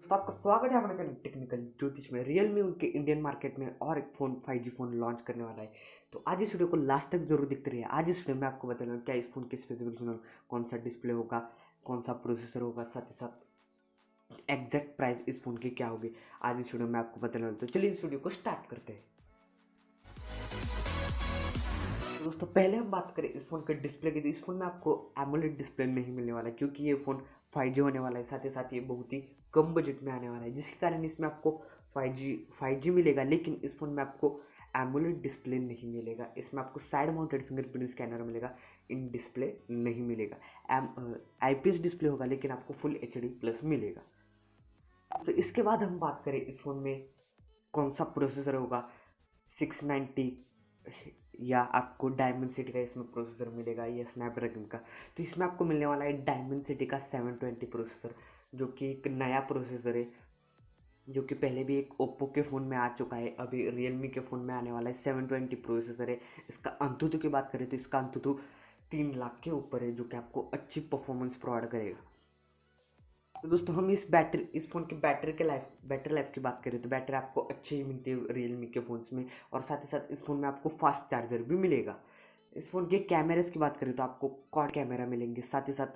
तो आपका स्वागत है हमारे चैनल टेक्निकल ज्योतिष में। Realme उनके इंडियन मार्केट में और एक फ़ोन 5G फ़ोन लॉन्च करने वाला है। तो आज इस वीडियो को लास्ट तक जरूर देखते रहिए। आज इस वीडियो में आपको बताना क्या इस फ़ोन के स्पेसिफिकेशन, कौन सा डिस्प्ले होगा, कौन सा प्रोसेसर होगा, साथ ही साथ एग्जैक्ट प्राइस इस फ़ोन की क्या होगी, आज इस वीडियो में आपको बताने वाला। तो चलिए इस वीडियो को स्टार्ट करते हैं। तो दोस्तों पहले हम बात करें इस फ़ोन के डिस्प्ले की, तो इस फ़ोन में आपको एमोलेड डिस्प्ले नहीं मिलने वाला है क्योंकि ये फ़ोन 5G होने वाला है। साथ ही साथ ये बहुत ही कम बजट में आने वाला है, जिसके कारण इसमें आपको 5G मिलेगा, लेकिन इस फ़ोन में आपको एमोलेड डिस्प्ले नहीं मिलेगा। इसमें आपको साइड माउंटेड फिंगरप्रिंट स्कैनर मिलेगा, इन डिस्प्ले नहीं मिलेगा। IPS डिस्प्ले होगा, लेकिन आपको फुल HD प्लस मिलेगा। तो इसके बाद हम बात करें इस फ़ोन में कौन सा प्रोसेसर होगा, 690 या आपको डायमंड सिटी का इसमें प्रोसेसर मिलेगा या स्नैपड्रैगन का। तो इसमें आपको मिलने वाला है डायमंड सिटी का 720 प्रोसेसर, जो कि एक नया प्रोसेसर है, जो कि पहले भी एक ओप्पो के फ़ोन में आ चुका है, अभी रियलमी के फ़ोन में आने वाला है। 720 प्रोसेसर है। इसका अंतुतु की बात करें तो इसका अंतुतु 3 लाख के ऊपर है, जो कि आपको अच्छी परफॉर्मेंस प्रोवाइड करेगा। तो दोस्तों हम इस फ़ोन की बैटरी लाइफ की बात करें तो बैटरी आपको अच्छी ही मिलती है रियलमी के फ़ोन्स में, और साथ ही साथ इस फ़ोन में आपको फास्ट चार्जर भी मिलेगा। इस फ़ोन के कैमरास की बात करें तो आपको क्वाड कैमरा मिलेंगे, साथ ही साथ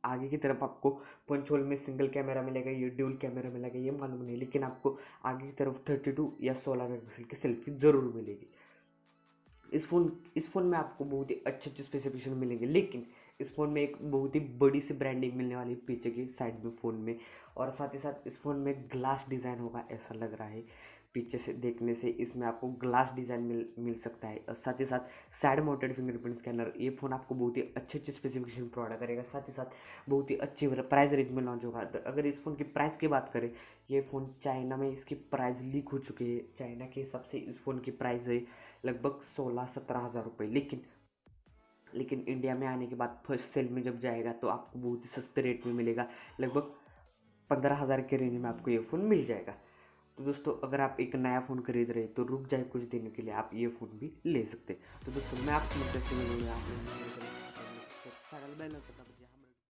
आगे की तरफ आपको पंच होल में सिंगल कैमरा मिलेगा, ये ड्यूल कैमरा मिलेगा ये मालूम नहीं, लेकिन आपको आगे की तरफ 32 या 16 मेगापिक्सल की सेल्फी ज़रूर मिलेगी। इस फ़ोन में आपको बहुत ही अच्छे अच्छे स्पेसिफिकेशन मिलेंगे, लेकिन इस फ़ोन में एक बहुत ही बड़ी सी ब्रांडिंग मिलने वाली है पीछे की साइड में फ़ोन में, और साथ ही साथ इस फ़ोन में ग्लास डिज़ाइन होगा ऐसा लग रहा है। पीछे से देखने से इसमें आपको ग्लास डिज़ाइन मिल सकता है, और साथ ही साथ साइड माउंटेड फिंगरप्रिंट स्कैनर। ये फ़ोन आपको बहुत ही अच्छे अच्छे स्पेसिफिकेशन प्रोवाइड करेगा, साथ ही साथ बहुत ही अच्छी प्राइस रेंज में लॉन्च होगा। तो अगर इस फ़ोन की प्राइस की बात करें, ये फ़ोन चाइना में इसकी प्राइस लीक हो चुकी है। चाइना के हिसाब से इस फ़ोन की प्राइस है लगभग 16-17 हज़ार रुपये, लेकिन इंडिया में आने के बाद फर्स्ट सेल में जब जाएगा तो आपको बहुत ही सस्ते रेट में मिलेगा, लगभग 15 हज़ार के रेंज में आपको ये फ़ोन मिल जाएगा। तो दोस्तों अगर आप एक नया फ़ोन खरीद रहे तो रुक जाए कुछ दिनों के लिए, आप ये फ़ोन भी ले सकते हैं। तो दोस्तों मैं आपको